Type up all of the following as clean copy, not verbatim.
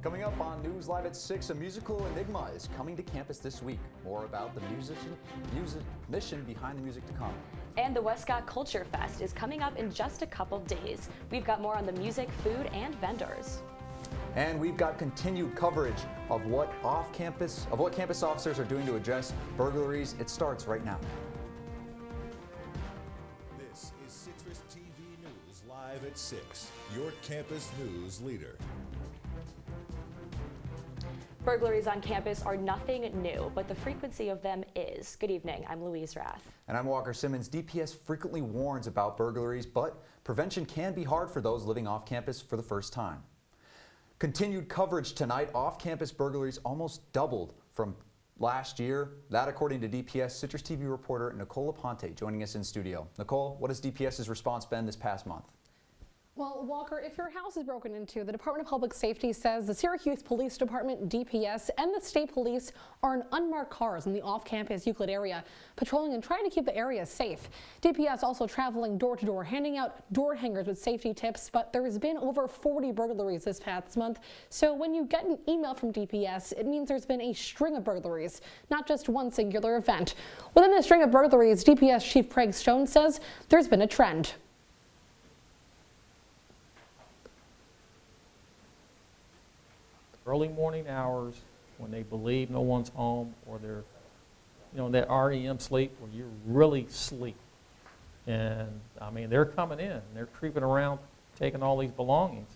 Coming up on News Live at 6, a musical enigma is coming to campus this week. More about the mission behind the music to come. And the Westcott Culture Fest is coming up in just a couple days. We've got more on the music, food, and vendors. And we've got continued coverage of what campus officers are doing to address burglaries. It starts right now. This is CitrusTV News Live at 6, your campus news leader. Burglaries on campus are nothing new, but the frequency of them is. Good evening, I'm Louise Rath. And I'm Walker Simmons. DPS frequently warns about burglaries, but prevention can be hard for those living off campus for the first time. Continued coverage tonight. Off-campus burglaries almost doubled from last year. That according to DPS CitrusTV reporter Nicole Aponte joining us in studio. Nicole, what has DPS's response been this past month? Well, Walker, if your house is broken into, the Department of Public Safety says the Syracuse Police Department, DPS, and the state police are in unmarked cars in the off-campus Euclid area, patrolling and trying to keep the area safe. DPS also traveling door-to-door, handing out door hangers with safety tips, but there's been over 40 burglaries this past month. So when you get an email from DPS, it means there's been a string of burglaries, not just one singular event. Within the string of burglaries, DPS Chief Craig Stone says there's been a trend. Early morning hours when they believe no one's home, or they're, that REM sleep where you really sleep. And I mean, they're coming in, they're creeping around, taking all these belongings.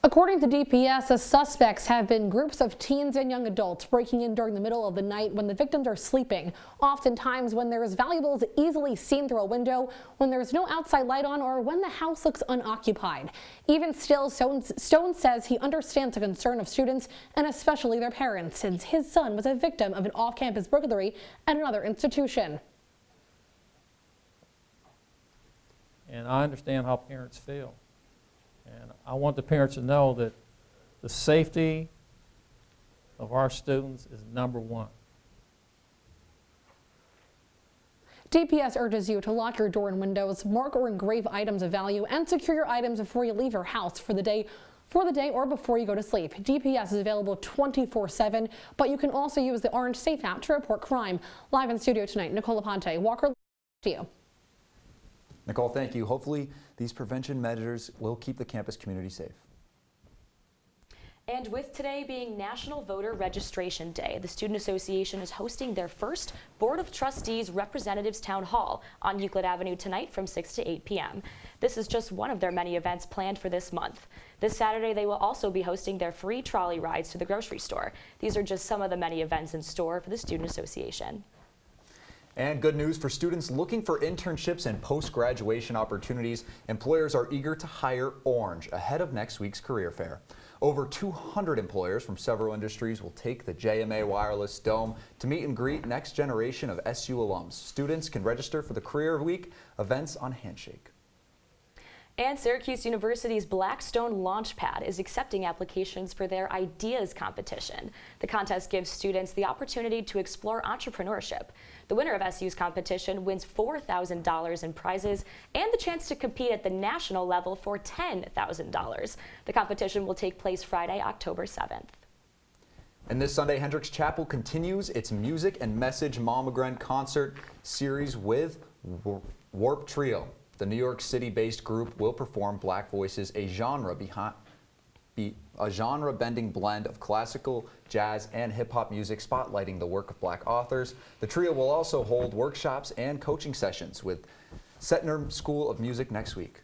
According to DPS, the suspects have been groups of teens and young adults breaking in during the middle of the night when the victims are sleeping, oftentimes when there is valuables easily seen through a window, when there's no outside light on, or when the house looks unoccupied. Even still, Stone says he understands the concern of students and especially their parents, since his son was a victim of an off-campus burglary at another institution. And I understand how parents feel. And I want the parents to know that the safety of our students is number one. DPS urges you to lock your door and windows, mark or engrave items of value, and secure your items before you leave your house for the day or before you go to sleep. DPS is available 24/7, but you can also use the Orange Safe app to report crime. Live in studio tonight, Nicole Aponte. Walker, to you. Nicole, thank you. Hopefully these prevention measures will keep the campus community safe. And with today being National Voter Registration Day, the Student Association is hosting their first Board of Trustees Representatives Town Hall on Euclid Avenue tonight from 6 to 8 p.m. This is just one of their many events planned for this month. This Saturday, they will also be hosting their free trolley rides to the grocery store. These are just some of the many events in store for the Student Association. And good news for students looking for internships and post-graduation opportunities. Employers are eager to hire Orange ahead of next week's career fair. Over 200 employers from several industries will take the JMA Wireless Dome to meet and greet next generation of SU alums. Students can register for the Career Week events on Handshake. And Syracuse University's Blackstone Launchpad is accepting applications for their Ideas competition. The contest gives students the opportunity to explore entrepreneurship. The winner of SU's competition wins $4,000 in prizes and the chance to compete at the national level for $10,000. The competition will take place Friday, October 7th. And this Sunday, Hendricks Chapel continues its Music and Message Momegren concert series with Warp Trio. The New York City-based group will perform Black Voices, a genre-bending blend of classical, jazz, and hip-hop music spotlighting the work of Black authors. The trio will also hold workshops and coaching sessions with Setner School of Music next week.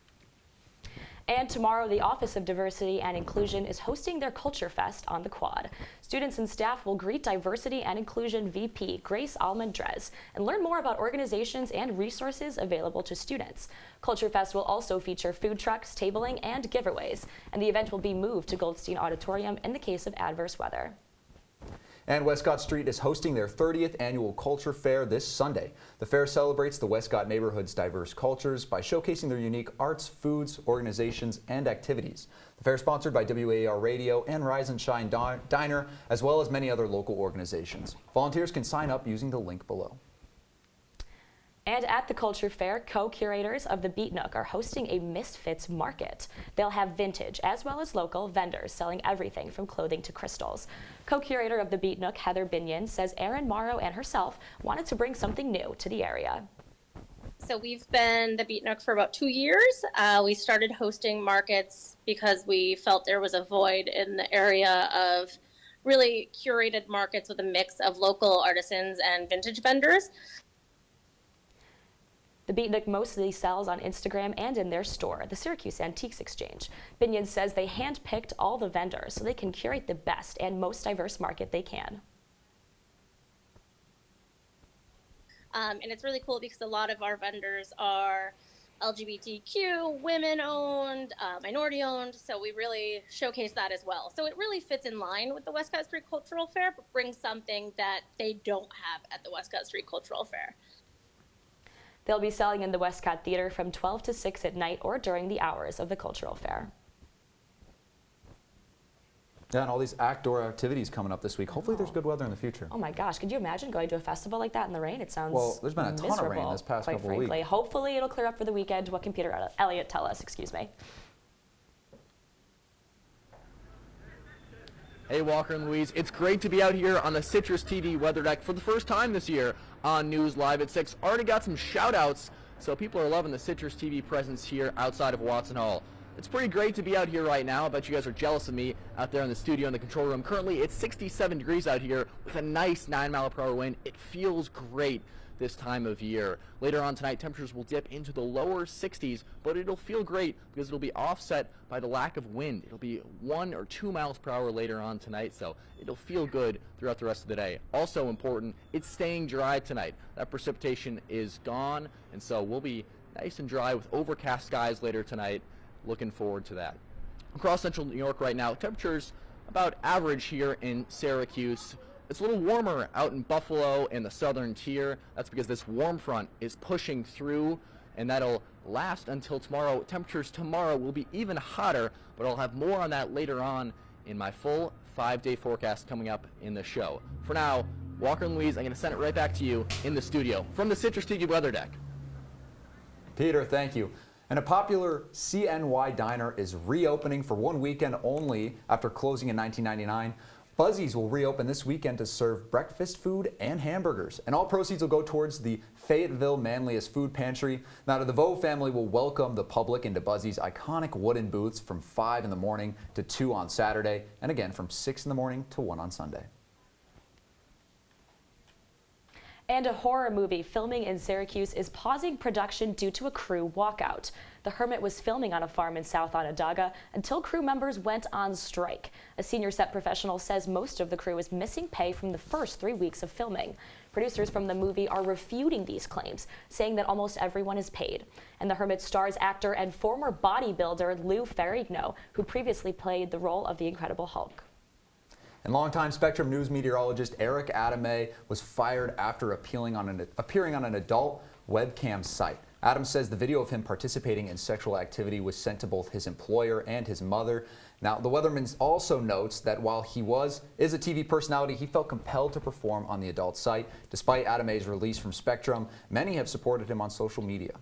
And tomorrow, the Office of Diversity and Inclusion is hosting their Culture Fest on the Quad. Students and staff will greet Diversity and Inclusion VP Grace Almendrez and learn more about organizations and resources available to students. Culture Fest will also feature food trucks, tabling, and giveaways, and the event will be moved to Goldstein Auditorium in the case of adverse weather. And Westcott Street is hosting their 30th annual Culture Fair this Sunday. The fair celebrates the Westcott neighborhood's diverse cultures by showcasing their unique arts, foods, organizations, and activities. The fair is sponsored by WAR Radio and Rise and Shine Diner, as well as many other local organizations. Volunteers can sign up using the link below. And at the Culture Fair, co-curators of the Beat Nook are hosting a Misfits market. They'll have vintage as well as local vendors selling everything from clothing to crystals. Co-curator of the Beat Nook, Heather Binion, says Erin Morrow and herself wanted to bring something new to the area. So we've been the Beat Nook for about 2 years. We started hosting markets because we felt there was a void in the area of really curated markets with a mix of local artisans and vintage vendors. The Beat Nook mostly sells on Instagram and in their store, the Syracuse Antiques Exchange. Binion says they handpicked all the vendors so they can curate the best and most diverse market they can. And it's really cool because a lot of our vendors are LGBTQ, women-owned, minority-owned, so we really showcase that as well. So it really fits in line with the Westcott Street Cultural Fair, but brings something that they don't have at the Westcott Street Cultural Fair. They'll be selling in the Westcott Theater from 12 to 6 at night or during the hours of the cultural fair. Yeah, and all these outdoor activities coming up this week. Hopefully there's good weather in the future. Oh my gosh, could you imagine going to a festival like that in the rain? It sounds Well, there's been a ton of rain miserable, this past quite couple of frankly. weeks. Hopefully it'll clear up for the weekend. What can Peter Elliott tell us? Excuse me. Hey Walker and Louise, it's great to be out here on the CitrusTV weather deck for the first time this year on News Live at 6. Already got some shout outs, so people are loving the CitrusTV presence here outside of Watson Hall. It's pretty great to be out here right now. I bet you guys are jealous of me out there in the studio in the control room. Currently it's 67 degrees out here with a nice 9-mile-per-hour wind. It feels great this time of year. Later on tonight, temperatures will dip into the lower 60s, but it'll feel great because it'll be offset by the lack of wind. It'll be 1 or 2 miles per hour later on tonight, so it'll feel good throughout the rest of the day. Also important, it's staying dry tonight. That precipitation is gone, and so we'll be nice and dry with overcast skies later tonight. Looking forward to that. Across central New York right now, temperatures about average here in Syracuse. It's a little warmer out in Buffalo in the southern tier. That's because this warm front is pushing through, and that'll last until tomorrow. Temperatures tomorrow will be even hotter, but I'll have more on that later on in my full 5-day forecast coming up in the show. For now, Walker and Louise, I'm going to send it right back to you in the studio from the CitrusTV weather deck. Peter, thank you. And a popular CNY diner is reopening for one weekend only after closing in 1999. Buzzy's will reopen this weekend to serve breakfast food and hamburgers, and all proceeds will go towards the Fayetteville Manlius Food Pantry. Now, the DeVoe family will welcome the public into Buzzy's iconic wooden booths from 5 in the morning to 2 on Saturday, and again from 6 in the morning to 1 on Sunday. And a horror movie filming in Syracuse is pausing production due to a crew walkout. The Hermit was filming on a farm in South Onondaga until crew members went on strike. A senior set professional says most of the crew is missing pay from the first 3 weeks of filming. Producers from the movie are refuting these claims, saying that almost everyone is paid. And The Hermit stars actor and former bodybuilder Lou Ferrigno, who previously played the role of the Incredible Hulk. And longtime Spectrum News meteorologist Eric Adame was fired after appearing on an adult webcam site. Adams says the video of him participating in sexual activity was sent to both his employer and his mother. Now, the weatherman also notes that while he is a TV personality, he felt compelled to perform on the adult site. Despite Adame's release from Spectrum, many have supported him on social media.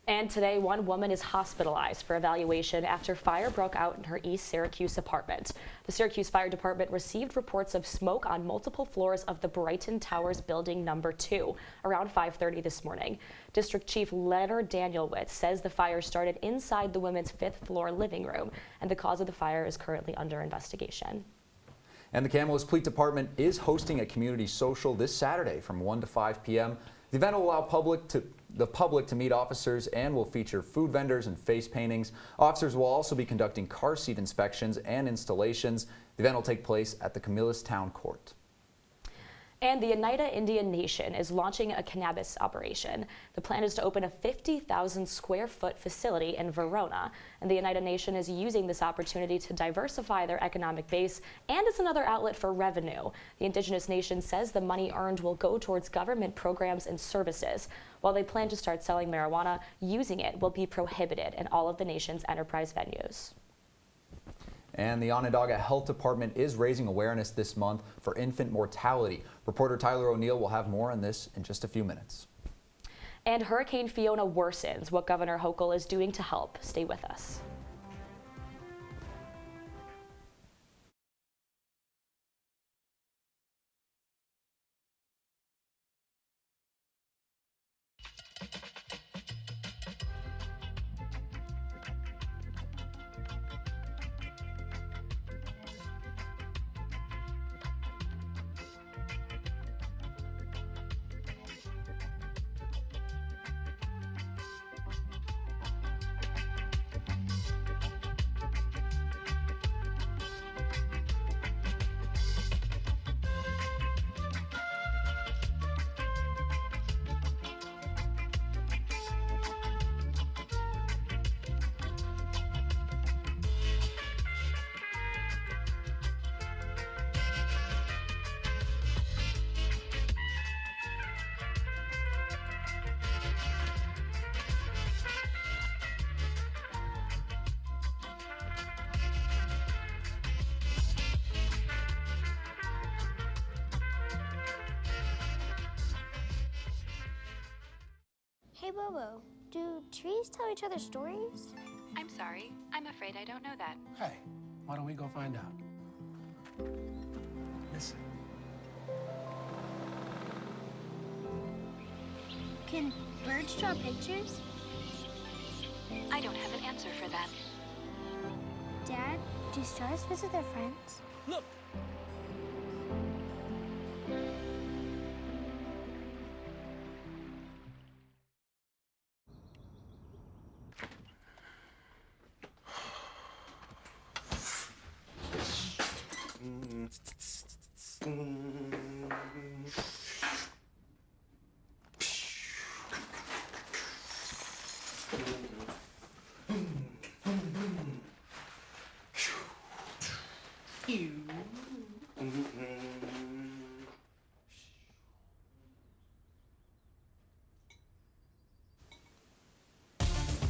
And today, one woman is hospitalized for evaluation after fire broke out in her East Syracuse apartment. The Syracuse Fire Department received reports of smoke on multiple floors of the Brighton Towers building number 2 around 5:30 this morning. District Chief Leonard Danielwitz says the fire started inside the women's 5th floor living room, and the cause of the fire is currently under investigation. And the Kamloops Police Department is hosting a community social this Saturday from 1 to 5 p.m. The event will allow the public to meet officers and will feature food vendors and face paintings. Officers will also be conducting car seat inspections and installations. The event will take place at the Camillus Town Court. And the Oneida Indian Nation is launching a cannabis operation. The plan is to open a 50,000 square foot facility in Verona, and the Oneida Nation is using this opportunity to diversify their economic base and as another outlet for revenue. The Indigenous Nation says the money earned will go towards government programs and services. While they plan to start selling marijuana, using it will be prohibited in all of the nation's enterprise venues. And the Onondaga Health Department is raising awareness this month for infant mortality. Reporter Tyler O'Neill will have more on this in just a few minutes. And Hurricane Fiona worsens. What Governor Hochul is doing to help. Stay with us. Hey Bobo, do trees tell each other stories? I'm sorry, I'm afraid I don't know that. Hey, why don't we go find out? Listen. Can birds draw pictures? I don't have an answer for that. Dad, do stars visit their friends? Look!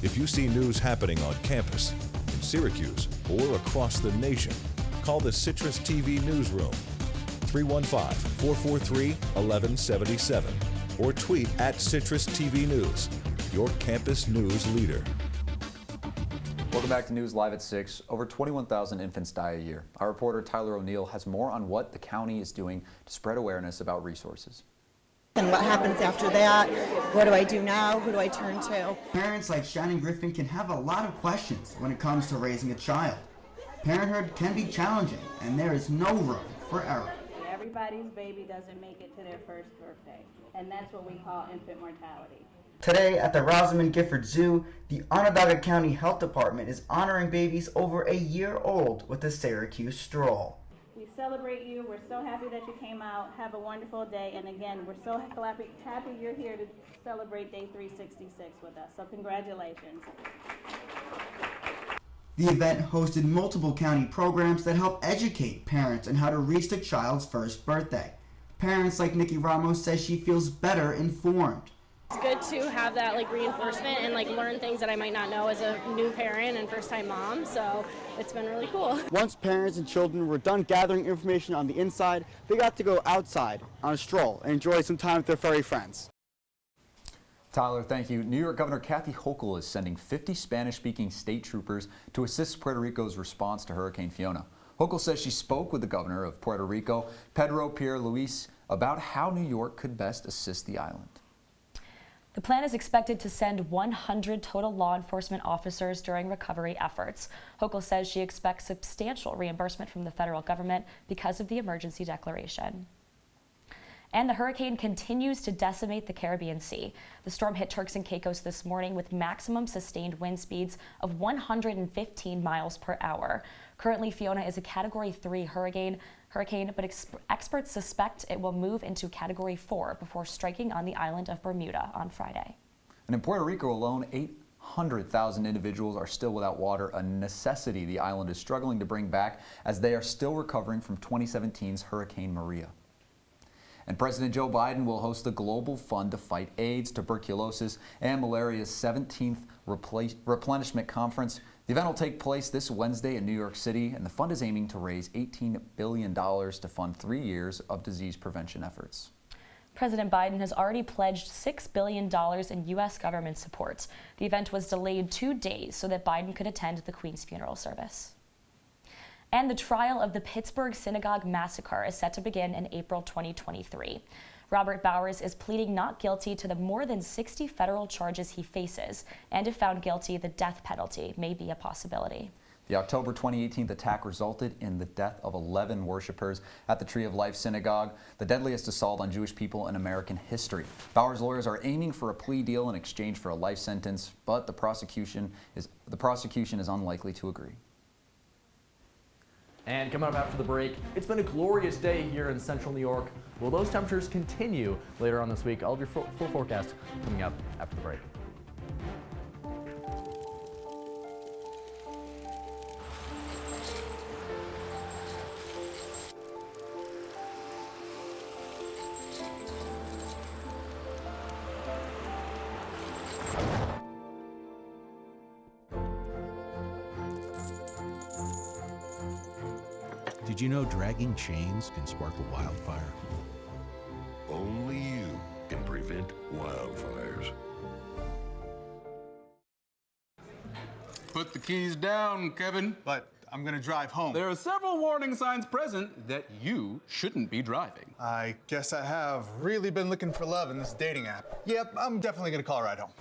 If you see news happening on campus, in Syracuse, or across the nation, call the Citrus TV newsroom, 315-443-1177, or tweet at Citrus TV News, your campus news leader. Welcome back to News Live at 6. Over 21,000 infants die a year. Our reporter Tyler O'Neill has more on what the county is doing to spread awareness about resources. And what happens after that? What do I do now? Who do I turn to? Parents like Shannon Griffin can have a lot of questions when it comes to raising a child. Parenthood can be challenging, and there is no room for error. Everybody's baby doesn't make it to their first birthday, and that's what we call infant mortality. Today at the Rosamond Gifford Zoo, the Onondaga County Health Department is honoring babies over a year old with the Syracuse Stroll. We celebrate you. We're so happy that you came out. Have a wonderful day. And again, we're so happy you're here to celebrate day 366 with us. So congratulations. The event hosted multiple county programs that help educate parents on how to reach the child's first birthday. Parents like Nikki Ramos says she feels better informed. It's good to have that reinforcement and learn things that I might not know as a new parent and first-time mom, so it's been really cool. Once parents and children were done gathering information on the inside, they got to go outside on a stroll and enjoy some time with their furry friends. Tyler, thank you. New York Governor Kathy Hochul is sending 50 Spanish-speaking state troopers to assist Puerto Rico's response to Hurricane Fiona. Hochul says she spoke with the governor of Puerto Rico, Pedro Pierre Luis, about how New York could best assist the island. The plan is expected to send 100 total law enforcement officers during recovery efforts. Hochul says she expects substantial reimbursement from the federal government because of the emergency declaration. And the hurricane continues to decimate the Caribbean Sea. The storm hit Turks and Caicos this morning with maximum sustained wind speeds of 115 miles per hour. Currently, Fiona is a Category 3 hurricane, but experts suspect it will move into Category 4 before striking on the island of Bermuda on Friday. And in Puerto Rico alone, 800,000 individuals are still without water, a necessity the island is struggling to bring back as they are still recovering from 2017's Hurricane Maria. And President Joe Biden will host the Global Fund to Fight AIDS, Tuberculosis, and Malaria's 17th Replenishment Conference. The event will take place this Wednesday in New York City, and the fund is aiming to raise $18 billion to fund 3 years of disease prevention efforts. President Biden has already pledged $6 billion in U.S. government support. The event was delayed 2 days so that Biden could attend the Queen's funeral service. And the trial of the Pittsburgh Synagogue massacre is set to begin in April 2023. Robert Bowers is pleading not guilty to the more than 60 federal charges he faces, and if found guilty, the death penalty may be a possibility. The October 2018 attack resulted in the death of 11 worshipers at the Tree of Life Synagogue, the deadliest assault on Jewish people in American history. Bowers' lawyers are aiming for a plea deal in exchange for a life sentence, but the prosecution is unlikely to agree. And coming up after the break, it's been a glorious day here in central New York. Will those temperatures continue later on this week? I'll have your full forecast coming up after the break. Did you know dragging chains can spark a wildfire? Only you can prevent wildfires. Put the keys down, Kevin. But I'm gonna drive home. There are several warning signs present that you shouldn't be driving. I guess I have really been looking for love in this dating app. Yep, I'm definitely gonna call a ride home.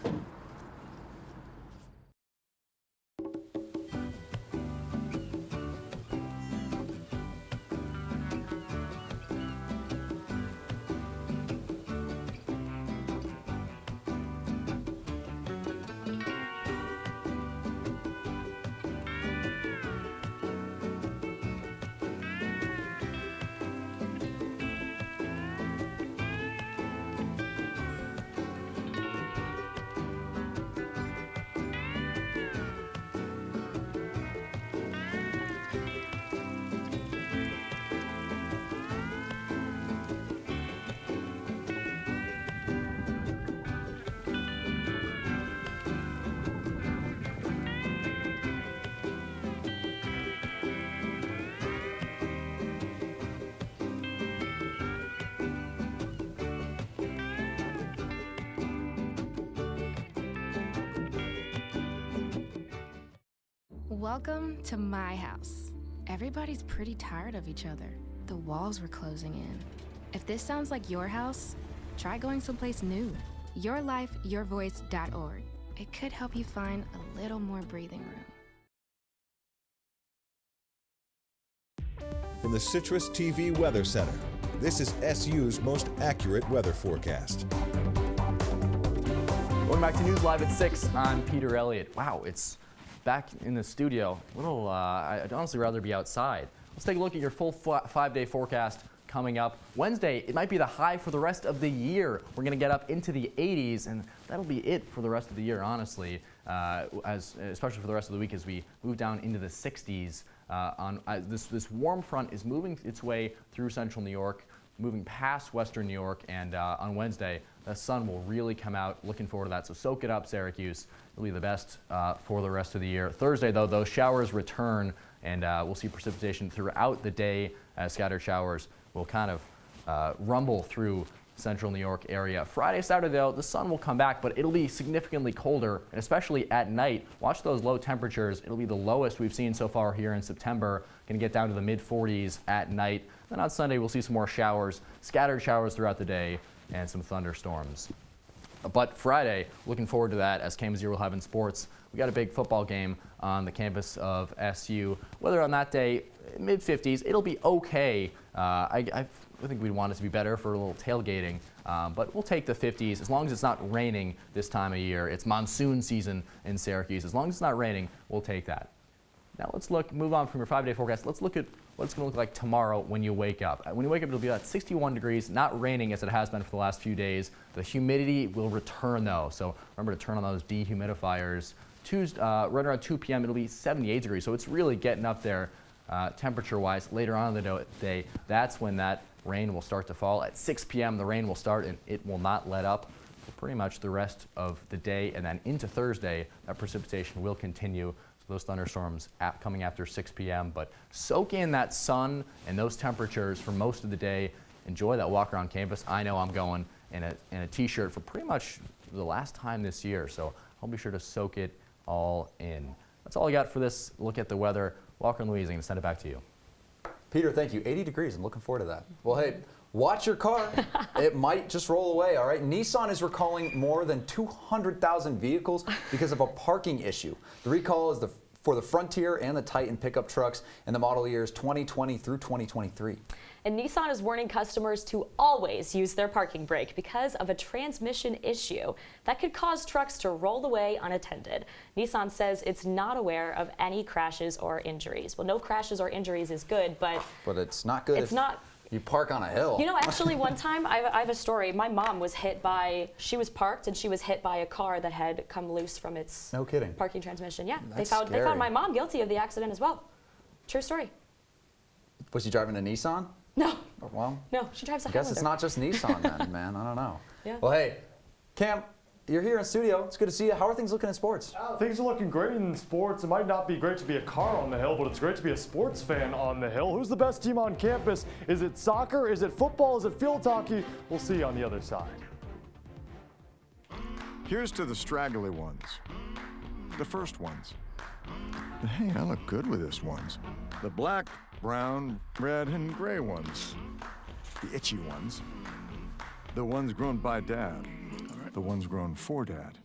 Welcome to my house. Everybody's pretty tired of each other. The walls were closing in. If this sounds like your house, try going someplace new. YourLifeYourVoice.org. It could help you find a little more breathing room. From the Citrus TV Weather Center, this is SU's most accurate weather forecast. Welcome back to News Live at 6. I'm Peter Elliott. Wow, it's back in the studio. I'd honestly rather be outside. Let's take a look at your full 5-day forecast coming up. Wednesday, it might be the high for the rest of the year. We're going to get up into the 80s, and that'll be it for the rest of the year, honestly, especially for the rest of the week as we move down into the 60s. This warm front is moving its way through central New York, moving past western New York, and on Wednesday, the sun will really come out. Looking forward to that. So soak it up, Syracuse. It'll be the best for the rest of the year. Thursday, though, those showers return, and we'll see precipitation throughout the day as scattered showers will kind of rumble through central New York area. Friday, Saturday, though, the sun will come back, but it'll be significantly colder, and especially at night. Watch those low temperatures. It'll be the lowest we've seen so far here in September. Going to get down to the mid-40s at night. Then on Sunday, we'll see some more showers, scattered showers throughout the day, and some thunderstorms. But Friday, looking forward to that as KM0 will have in sports. We got a big football game on the campus of SU. Weather on that day, mid-50s, it'll be okay. I think we'd want it to be better for a little tailgating, but we'll take the 50s as long as it's not raining this time of year. It's monsoon season in Syracuse. As long as it's not raining, we'll take that. Now let's move on from your 5-day forecast. Let's look at what it's going to look like tomorrow when you wake up. When you wake up, it'll be about 61 degrees, not raining as it has been for the last few days. The humidity will return, though, so remember to turn on those dehumidifiers. Right around 2 p.m., it'll be 78 degrees, so it's really getting up there temperature-wise. Later on in the day, that's when that rain will start to fall. At 6 p.m. the rain will start and it will not let up for pretty much the rest of the day. And then into Thursday, that precipitation will continue. So those thunderstorms coming after 6 p.m. But soak in that sun and those temperatures for most of the day. Enjoy that walk around campus. I know I'm going in a t-shirt for pretty much the last time this year. So I'll be sure to soak it all in. That's all I got for this look at the weather. Walker and Louise, I'm going to send it back to you. Peter, thank you. 80 degrees. I'm looking forward to that. Well, hey, watch your car. It might just roll away, all right? Nissan is recalling more than 200,000 vehicles because of a parking issue. The recall is for the Frontier and the Titan pickup trucks in the model years 2020 through 2023. And Nissan is warning customers to always use their parking brake because of a transmission issue that could cause trucks to roll away unattended. Nissan says it's not aware of any crashes or injuries. Well, no crashes or injuries is good, but it's not good. It's not. You park on a hill. You know, actually, one time I have a story. My mom was she was parked and she was hit by a car that had come loose from its parking transmission. Yeah, they found my mom guilty of the accident as well. True story. Was she driving a Nissan? No. Well, no, she drives a Highlander. I guess it's not just Nissan then, man. I don't know. Yeah. Well, hey, Cam, you're here in studio. It's good to see you. How are things looking in sports? Things are looking great in sports. It might not be great to be a car on the hill, but it's great to be a sports fan on the hill. Who's the best team on campus? Is it soccer? Is it football? Is it field hockey? We'll see on the other side. Here's to the straggly ones. The first ones. Hey, I look good with this ones. The black, brown, red, and gray ones. The itchy ones. The ones grown by Dad. The ones grown for Dad.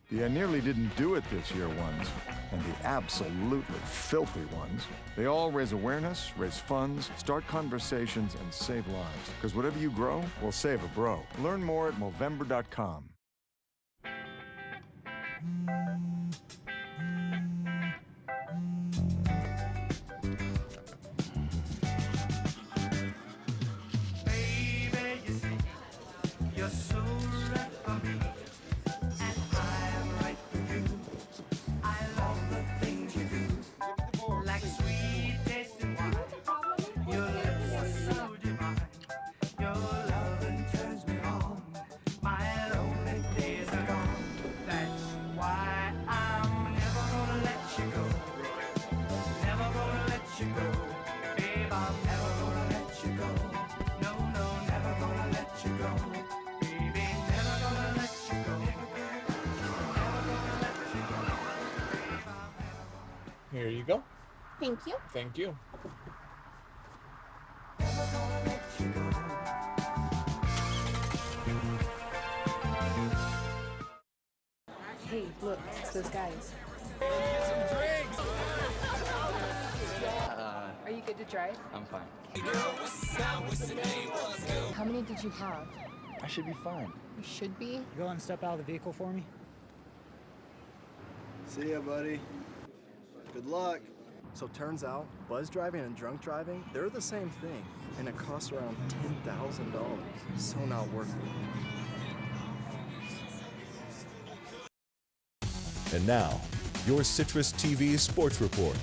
The I nearly didn't do it this year ones. And the absolutely filthy ones. They all raise awareness, raise funds, start conversations, and save lives. Because whatever you grow will save a bro. Learn more at Movember.com. Here you go. Thank you. Thank you. Hey, look, it's those guys. Are you good to drive? I'm fine. How many did you have? I should be fine. You should be? Go and step out of the vehicle for me. See ya, buddy. Good luck. So turns out, buzz driving and drunk driving, they're the same thing, and it costs around $10,000. So not worth it. And now, your CitrusTV Sports Report.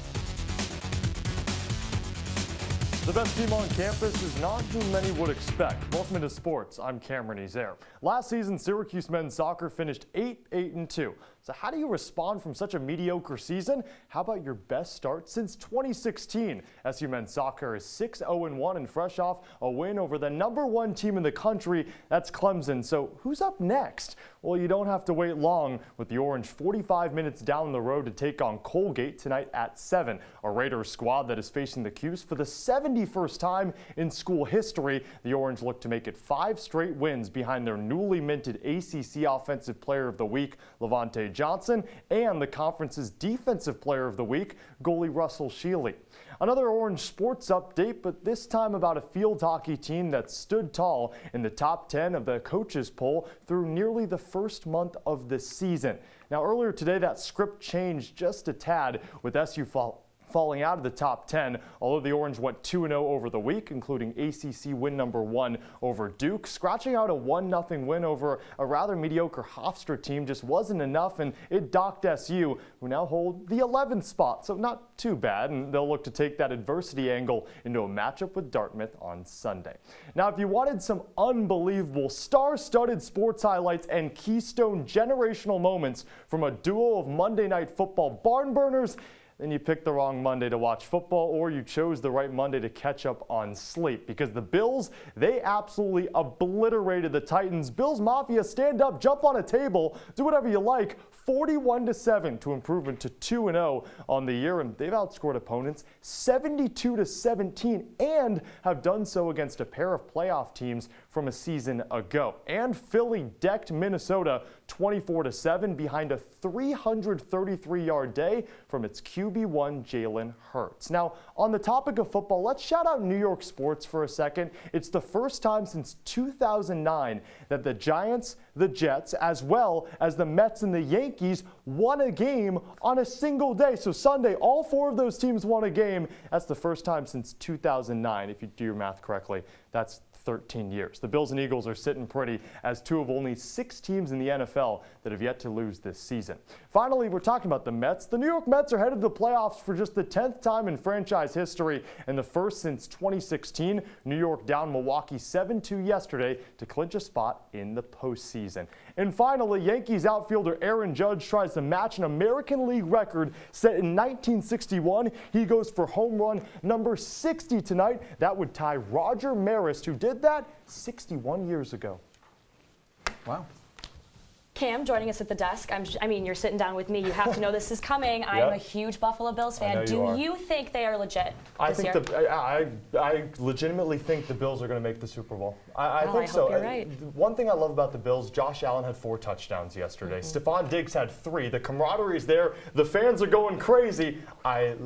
The best team on campus is not who many would expect. Welcome into sports. I'm Cameron Ezair. Last season, Syracuse men's soccer finished 8-2. So how do you respond from such a mediocre season? How about your best start since 2016? SU men's soccer is 6-0-1 and fresh off a win over the #1 team in the country. That's Clemson. So who's up next? Well, you don't have to wait long with the Orange 45 minutes down the road to take on Colgate tonight at 7. A Raiders squad that is facing the Cuse for the 71st time in school history. The Orange look to make it 5 straight wins behind their newly minted ACC Offensive Player of the Week, Levante Johnson, and the conference's Defensive Player of the Week, goalie Russell Shealy. Another Orange sports update, but this time about a field hockey team that stood tall in the top 10 of the coaches poll through nearly the first month of the season. Now, earlier today, that script changed just a tad with SU falling out of the top 10, although the Orange went 2-0 over the week, including ACC win number 1 over Duke. Scratching out a 1-0 win over a rather mediocre Hofstra team just wasn't enough, and it docked SU, who now hold the 11th spot, so not too bad, and they'll look to take that adversity angle into a matchup with Dartmouth on Sunday. Now, if you wanted some unbelievable star-studded sports highlights and Keystone generational moments from a duo of Monday Night Football barn burners, then you picked the wrong Monday to watch football, or you chose the right Monday to catch up on sleep, because the Bills, they absolutely obliterated the Titans. Bills Mafia, stand up, jump on a table, do whatever you like. 41-7 to improvement to 2-0 on the year, and they've outscored opponents 72-17 and have done so against a pair of playoff teams from a season ago. And Philly decked Minnesota 24-7 behind a 333-yard day from its QB1 Jalen Hurts. Now, on the topic of football, let's shout out New York sports for a second. It's the first time since 2009 that the Giants, the Jets, as well as the Mets and the Yankees won a game on a single day. So Sunday, all 4 of those teams won a game. That's the first time since 2009, if you do your math correctly. That's 13 years. The Bills and Eagles are sitting pretty as 2 of only 6 teams in the NFL that have yet to lose this season. Finally, we're talking about the Mets. The New York Mets are headed to the playoffs for just the 10th time in franchise history and the first since 2016. New York down Milwaukee 7-2 yesterday to clinch a spot in the postseason. And finally, Yankees outfielder Aaron Judge tries to match an American League record set in 1961. He goes for home run number 60 tonight. That would tie Roger Maris, who did that 61 years ago. Wow. Cam joining us at the desk. I mean, you're sitting down with me. You have to know this is coming. I'm a huge Buffalo Bills fan. Do you think they are legit I this think year? I legitimately think the Bills are going to make the Super Bowl. I think so. Hope you're right. One thing I love about the Bills, Josh Allen had 4 touchdowns yesterday. Stephon Diggs had 3. The camaraderie is there. The fans are going crazy. I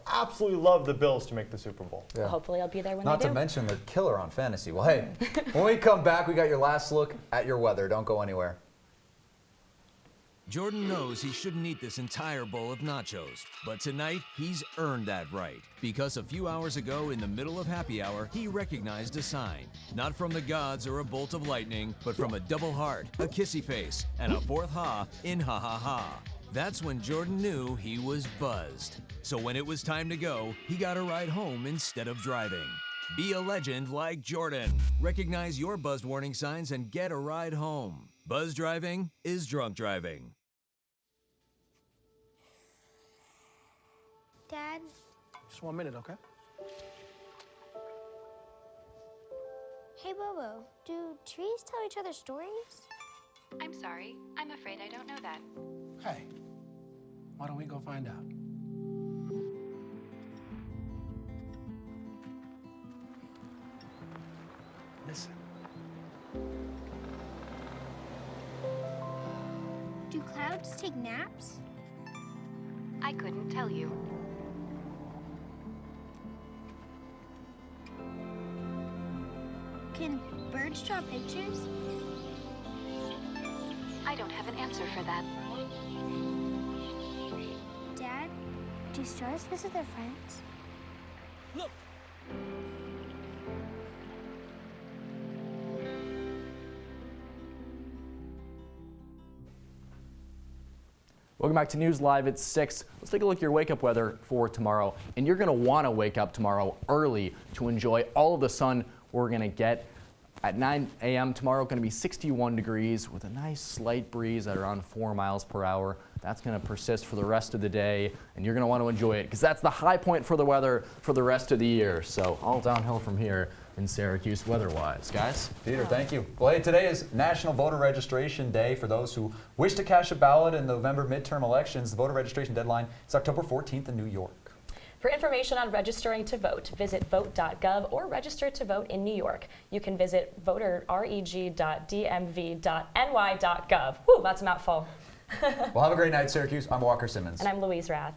absolutely love the Bills to make the Super Bowl. Yeah. Well, hopefully I'll be there when Not they do. to mention they're killer on fantasy. Well, hey, when we come back, we got your last look at your weather. Don't go anywhere. Jordan knows he shouldn't eat this entire bowl of nachos, but tonight he's earned that right, because a few hours ago in the middle of happy hour, he recognized a sign, not from the gods or a bolt of lightning, but from a double heart, a kissy face, and a 4th ha in ha ha ha. That's when Jordan knew he was buzzed. So when it was time to go, he got a ride home instead of driving. Be a legend like Jordan. Recognize your buzzed warning signs and get a ride home. Buzz driving is drunk driving. Dad? Just 1 minute, okay? Hey, Bobo, do trees tell each other stories? I'm sorry. I'm afraid I don't know that. Hey, why don't we go find out? Listen. Do clouds take naps? I couldn't tell you. Can birds draw pictures? I don't have an answer for that. Dad, do stars visit their friends? Look! Welcome back to News Live at 6. Let's take a look at your wake-up weather for tomorrow. And you're going to want to wake up tomorrow early to enjoy all of the sun we're going to get. At 9 a.m. tomorrow, going to be 61 degrees with a nice slight breeze at around 4 miles per hour. That's going to persist for the rest of the day, and you're going to want to enjoy it because that's the high point for the weather for the rest of the year. So all downhill from here in Syracuse weather-wise. Guys? Peter, thank you. Well, hey, today is National Voter Registration Day for those who wish to cast a ballot in November midterm elections. The voter registration deadline is October 14th in New York. For information on registering to vote, visit vote.gov or register to vote in New York. You can visit voterreg.dmv.ny.gov. Whew, that's a mouthful. Well, have a great night, Syracuse. I'm Walker Simmons. And I'm Louise Rath.